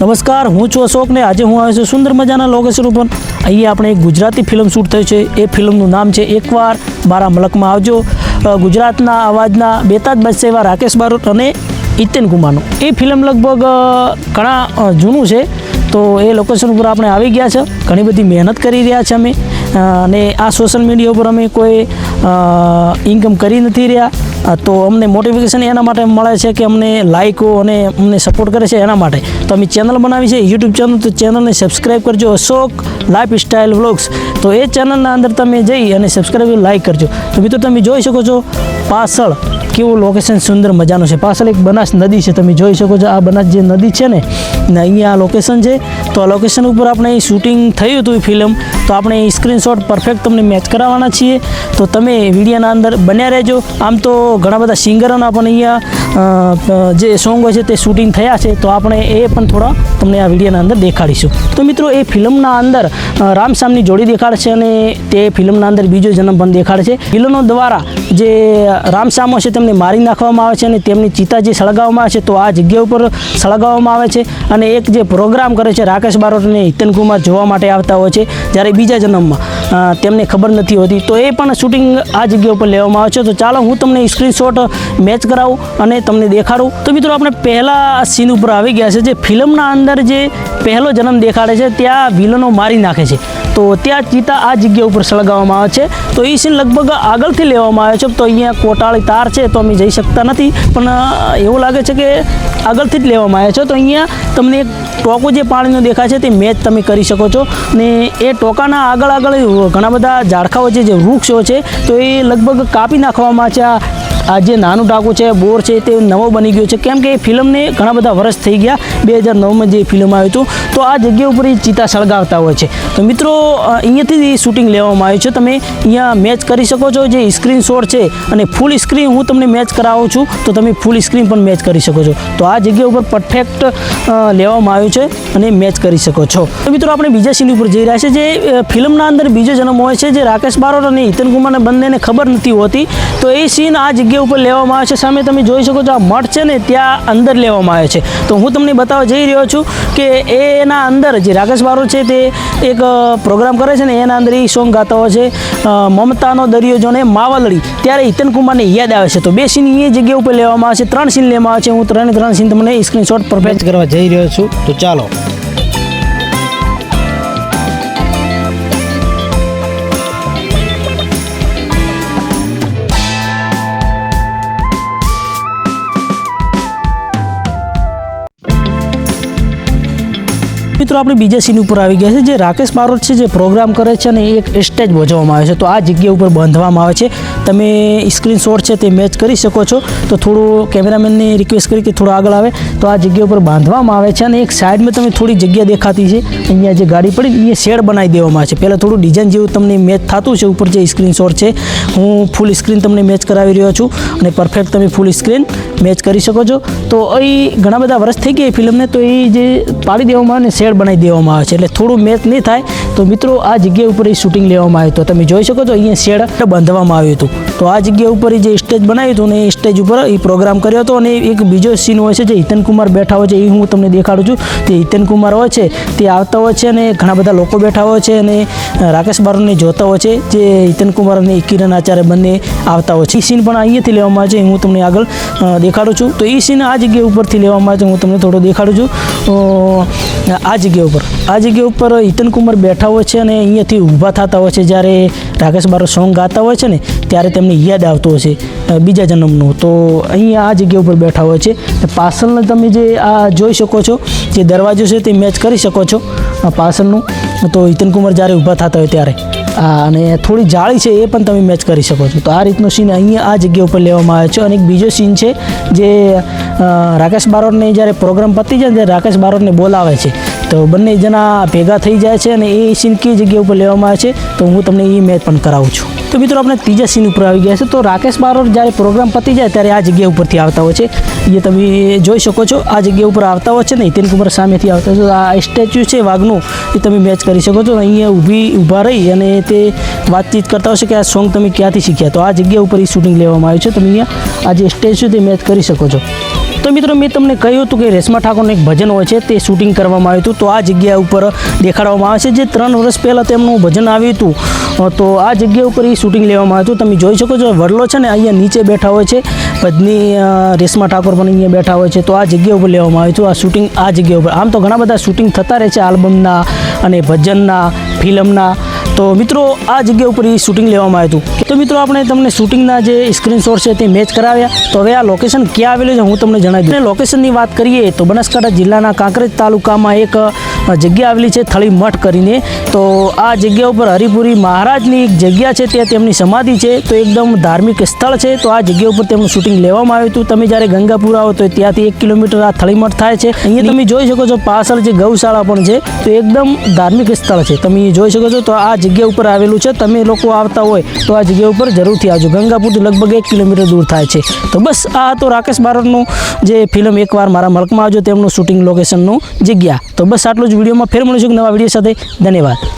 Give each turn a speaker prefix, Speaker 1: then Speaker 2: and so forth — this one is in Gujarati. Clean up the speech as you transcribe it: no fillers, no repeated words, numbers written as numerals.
Speaker 1: નમસ્કાર, હું છું અશોક ને આજે હું આવ્યો છું સુંદર મજાના લોકેશન ઉપર. અહીંયા આપણે એક ગુજરાતી ફિલ્મ શૂટ થઈ છે. એ ફિલ્મનું નામ છે એકવાર મારા મલકમાં આવજો. ગુજરાતના અવાજના બેતાજ બાદશાહ એવા રાકેશ બારોટ અને હિતેન કુમારનું એ ફિલ્મ લગભગ ઘણા જૂનું છે. તો એ લોકેશન ઉપર આપણે આવી ગયા છે. ઘણી બધી મહેનત કરી રહ્યા છે અમે, અને આ સોશિયલ મીડિયા ઉપર અમે કોઈ ઇન્કમ કરી નથી રહ્યા. તો અમને મોટિવેશન એના માટે મળે છે કે અમને લાઇકો અને અમને સપોર્ટ કરે છે એના માટે. તો અમે ચેનલ બનાવી છે યુટ્યુબ ચેનલ, તો ચેનલને સબસ્ક્રાઈબ કરજો, અશોક લાઈફ સ્ટાઇલ વ્લોગ્સ. તો એ ચેનલના અંદર તમે જઈ અને સબસ્ક્રાઈબ લાઇક કરજો. તો મિત્રો તમે જોઈ શકો છો પાછળ કેવું લોકેશન સુંદર મજાનું છે. પાછળ એક બનાસ નદી છે, તમે જોઈ શકો છો. આ બનાસ જે નદી છે ને અહીંયા આ લોકેશન છે. તો આ લોકેશન ઉપર આપણે શૂટિંગ થયું હતું ફિલ્મ. તો આપણે સ્ક્રીનશોટ પરફેક્ટ તમને મેચ કરાવવાના છીએ. તો તમે વિડીયોના અંદર બન્યા રહેજો. આમ તો ઘણા બધા સિંગરોના પણ અહીંયા જે સોંગ હોય છે તે શૂટિંગ થયા છે. તો આપણે એ પણ થોડા તમને આ વિડીયોના અંદર દેખાડીશું. તો મિત્રો એ ફિલ્મના અંદર રામશ્યામની જોડી દેખાડે છે, અને તે ફિલ્મના અંદર બીજો જન્મ પણ દેખાડે છે. વિલનો દ્વારા જે રામશ્યામો છે તેમને મારી નાખવામાં આવે છે અને તેમની ચિતા જે સળગાવવામાં આવે છે, તો આ જગ્યા ઉપર સળગાવવામાં આવે છે. અને એક જે પ્રોગ્રામ કરે છે રાકેશ બારોટ અને હિતેન કુમાર જોવા માટે આવતા હોય છે, જ્યારે બીજા જન્મમાં તેમને ખબર નથી હોતી. તો એ પણ શૂટિંગ આ જગ્યા ઉપર લેવામાં આવે છે. તો ચાલો હું તમને સ્ક્રીનશોટ મેચ કરાવું અને તમને દેખાડું. તો મિત્રો આપણે પહેલા સીન ઉપર આવી ગયા છે. જે ફિલ્મના અંદર જે પહેલો જન્મ દેખાડે છે ત્યાં વિલનો મારી નાખે છે. તો ત્યાં ચિતા આ જગ્યા ઉપર સળગાવવામાં આવે છે. તો એ સીન લગભગ આગળથી લેવામાં આવે છે. તો અહીંયા કોટાળી તાર છે તો અમે જઈ શકતા નથી, પણ એવું લાગે છે કે આગળથી જ લેવામાં આવે છે. તો અહીંયા તમને એક ટોકો જે પાણીનો દેખાય છે તે મેચ તમે કરી શકો છો. ને એ ટોકાના આગળ ઘણા બધા ઝાડખાઓ છે, જે વૃક્ષો છે, તો એ લગભગ કાપી નાખવામાં છે. આ જે નાનું ટાંકું છે, બોર છે, તે નવો બની ગયો છે, કેમ કે એ ફિલ્મને ઘણા બધા વર્ષ થઈ ગયા. 2009માં જે ફિલ્મ આવ્યું હતું, તો આ જગ્યા ઉપર એ ચિતા સળગાવતા હોય છે. તો મિત્રો અહીંયાથી શૂટિંગ લેવામાં આવ્યું છે. તમે અહીંયા મેચ કરી શકો છો. જે સ્ક્રીનશોટ છે અને ફૂલ સ્ક્રીન હું તમને મેચ કરાવું છું, તો તમે ફૂલ સ્ક્રીન પણ મેચ કરી શકો છો. તો આ જગ્યા ઉપર પરફેક્ટ લેવામાં આવ્યું છે અને મેચ કરી શકો છો. તો મિત્રો આપણે બીજા સીન ઉપર જઈ રહ્યા છે. જે ફિલ્મના અંદર બીજો જન્મ હોય છે, જે રાકેશ બારોટ અને હિતેન કુમારને બંનેને ખબર નથી હોતી. તો એ સીન આ જગ્યા ઉપર લેવામાં આવે છે. સામે તમે જોઈ શકો છો આ મઠ છે ને ત્યાં અંદર લેવામાં આવે છે. તો હું તમને બતાવવા જઈ રહ્યો છું કે એના અંદર જે રાકેશ બારોટ છે તે એક પ્રોગ્રામ કરે છે ને એના અંદર એ સોંગ ગાતા હોય છે, મમતાનો દરિયો જોને માવલડી. ત્યારે હિતેન કુમારને યાદ આવે છે. તો બે સીન એ જગ્યા ઉપર લેવામાં આવે છે. 3 સીન લેવામાં આવે છે. હું 3 સીન તમને સ્ક્રીનશોટ પરફેક્ટ કરવા જઈ રહ્યો છું. તો ચાલો. મિત્રો આપણે બીજા સીન ઉપર આવી ગયા છે. જે રાકેશ બારોટ છે જે પ્રોગ્રામ કરે છે અને એક સ્ટેજ ભજવવામાં આવે છે. તો આ જગ્યા ઉપર બાંધવામાં આવે છે. તમે સ્ક્રીનશોટ છે તે મેચ કરી શકો છો. તો થોડું કેમેરામેનને રિક્વેસ્ટ કરી કે થોડું આગળ આવે. તો આ જગ્યા ઉપર બાંધવામાં આવે છે. અને એક સાઈડમાં તમે થોડી જગ્યા દેખાતી છે, અહીંયા જે ગાડી પડી અહીંયા શેડ બનાવી દેવામાં આવે છે. પહેલાં થોડું ડિઝાઇન જેવું તમને મેચ થતું છે. ઉપર જે સ્ક્રીનશોટ છે હું ફૂલ સ્ક્રીન તમને મેચ કરાવી રહ્યો છું, અને પરફેક્ટ તમે ફૂલ સ્ક્રીન મેચ કરી શકો છો. તો અહીં ઘણા બધા વર્ષ થઈ ગયા ફિલ્મને, તો એ જે પાડી દેવામાં આવે ને શેડ બનાવી દેવામાં આવે છે, એટલે થોડું મેચ નહીં થાય. તો મિત્રો આ જગ્યા ઉપર એ શૂટિંગ લેવામાં આવ્યું. તો તમે જોઈ શકો છો અહીંયા શેડ બાંધવામાં આવ્યું હતું. તો આ જગ્યા ઉપર જે સ્ટેજ બનાવ્યું હતું ને એ સ્ટેજ ઉપર એ પ્રોગ્રામ કર્યો હતો. અને એક બીજો સીન હોય છે જે હિતેન કુમાર બેઠા હોય છે, એ હું તમને દેખાડું છું. તે હિતેન કુમાર હોય છે તે આવતા હોય છે, અને ઘણા બધા લોકો બેઠા હોય છે, અને રાકેશ બારોટને જોતા હોય છે. જે હિતેન કુમાર અને કિરણ આચાર્ય બંને આવતા હોય છે. એ સીન પણ અહીંયાથી લેવામાં આવે છે. હું તમને આગળ દેખાડું છું. તો એ સીન આ જગ્યા ઉપરથી લેવામાં આવે છે. હું તમને થોડો દેખાડું છું. આ જગ્યા ઉપર હિતેન કુમાર બેઠા હોય છે, અને અહીંયાથી ઊભા થતા હોય છે. જ્યારે રાકેશ બારોટ સોંગ ગાતા હોય છે ને ત્યારે તેમને યાદ આવતો હોય છે બીજા જન્મનું. તો અહીંયા આ જગ્યા ઉપર બેઠા હોય છે. પાછળનો તમે જે આ જોઈ શકો છો, જે દરવાજો છે તે મેચ કરી શકો છો પાછળનું. તો હિતેન કુમાર જ્યારે ઊભા થતા હોય ત્યારે અને થોડી જાળી છે એ પણ તમે મેચ કરી શકો છો. તો આ રીતનો સીન અહીંયા આ જગ્યા ઉપર લેવામાં આવે છે. અને એક બીજો સીન છે જે રાકેશ બારોટને જ્યારે પ્રોગ્રામ પતી જાય ત્યારે રાકેશ બારોટને બોલાવે છે. તો બંને જણા ભેગા થઈ જાય છે, અને એ સીન કઈ જગ્યા ઉપર લેવામાં આવે છે તો હું તમને એ મેચ પણ કરાવું છું. તો મિત્રો આપણે ત્રીજા સીન ઉપર આવી ગયા છે. તો રાકેશ બારોટ જ્યારે પ્રોગ્રામ પતી જાય ત્યારે આ જગ્યા ઉપરથી આવતા હોય છે. એ તમે જોઈ શકો છો. આ જગ્યા ઉપર આવતા હોય છે ને હિતેન કુમાર સામેથી આવતા હોય. આ સ્ટેચ્યુ છે વાઘનું, એ તમે મેચ કરી શકો છો. અહીંયા ઊભા રહી અને તે વાતચીત કરતા હશે કે આ સોંગ તમે ક્યાંથી શીખ્યા. તો આ જગ્યા ઉપર એ શૂટિંગ લેવામાં આવ્યું છે. તમે અહીંયા આ જે સ્ટેચ્યુ તે મેચ કરી શકો છો. તો મિત્રો મેં તમને કહ્યું હતું કે રેશમા ઠાકોરનું એક ભજન હોય છે તે શૂટિંગ કરવામાં આવ્યું હતું. તો આ જગ્યા ઉપર દેખાડવામાં આવે છે જે 3 વર્ષ પહેલાં તેમનું ભજન આવ્યું હતું. તો આ જગ્યા ઉપર એ શૂટિંગ લેવામાં આવ્યું હતું. તમે જોઈ શકો છો વડલો છે ને અહીંયા નીચે બેઠા હોય છે, પત્ની રેશમા ઠાકોર પણ અહીંયા બેઠા હોય છે. તો આ જગ્યા ઉપર લેવામાં આવ્યું હતું આ શૂટિંગ આ જગ્યા ઉપર. આમ તો ઘણા બધા શૂટિંગ થતા રહે છે આલ્બમના અને ભજનના, ફિલ્મના. તો મિત્રો આ જગ્યા ઉપર એ શૂટિંગ લેવામાં આવ્યું હતું. તો મિત્રો આપણે તમને શૂટિંગના જે સ્ક્રીનશોટ છે તે મેચ કરાવ્યા. તો હવે આ લોકેશન ક્યાં આવેલું છે હું તમને જણાવી દઉં. લોકેશનની વાત કરીએ તો બનાસકાંઠા જિલ્લાના કાંકરેજ તાલુકામાં એક જગ્યા આવેલી છે થળી મઠ કરીને. તો આ જગ્યા ઉપર હરિપુરી મહારાજની એક જગ્યા છે, ત્યાં તેમની સમાધિ છે. તો એકદમ ધાર્મિક સ્થળ છે. તો આ જગ્યા ઉપર તેમનું શૂટિંગ લેવામાં આવ્યું હતું. તમે જ્યારે ગંગાપુર આવો તો ત્યાંથી 1 કિલોમીટર આ થળી મઠ થાય છે. અહીંયા તમે જોઈ શકો છો પાછળ જે ગૌશાળા પણ છે. તો એકદમ ધાર્મિક સ્થળ છે, તમે જોઈ શકો છો. તો આ જગ્યા ઉપર આવેલું છે. તમે લોકો આવતા હોય તો આ જગ્યા ઉપર જરૂરથી આવજો. ગંગાપુરથી લગભગ 1 કિલોમીટર દૂર થાય છે. તો બસ આ હતો રાકેશ બારોટનું જે ફિલ્મ એકવાર મારા મલકમાં આવજો તેમનું શૂટિંગ લોકેશનનું જગ્યા. તો બસ આટલું જ વિડીયોમાં ફેર મળીશું નવા વિડીયો સાથે. ધન્યવાદ.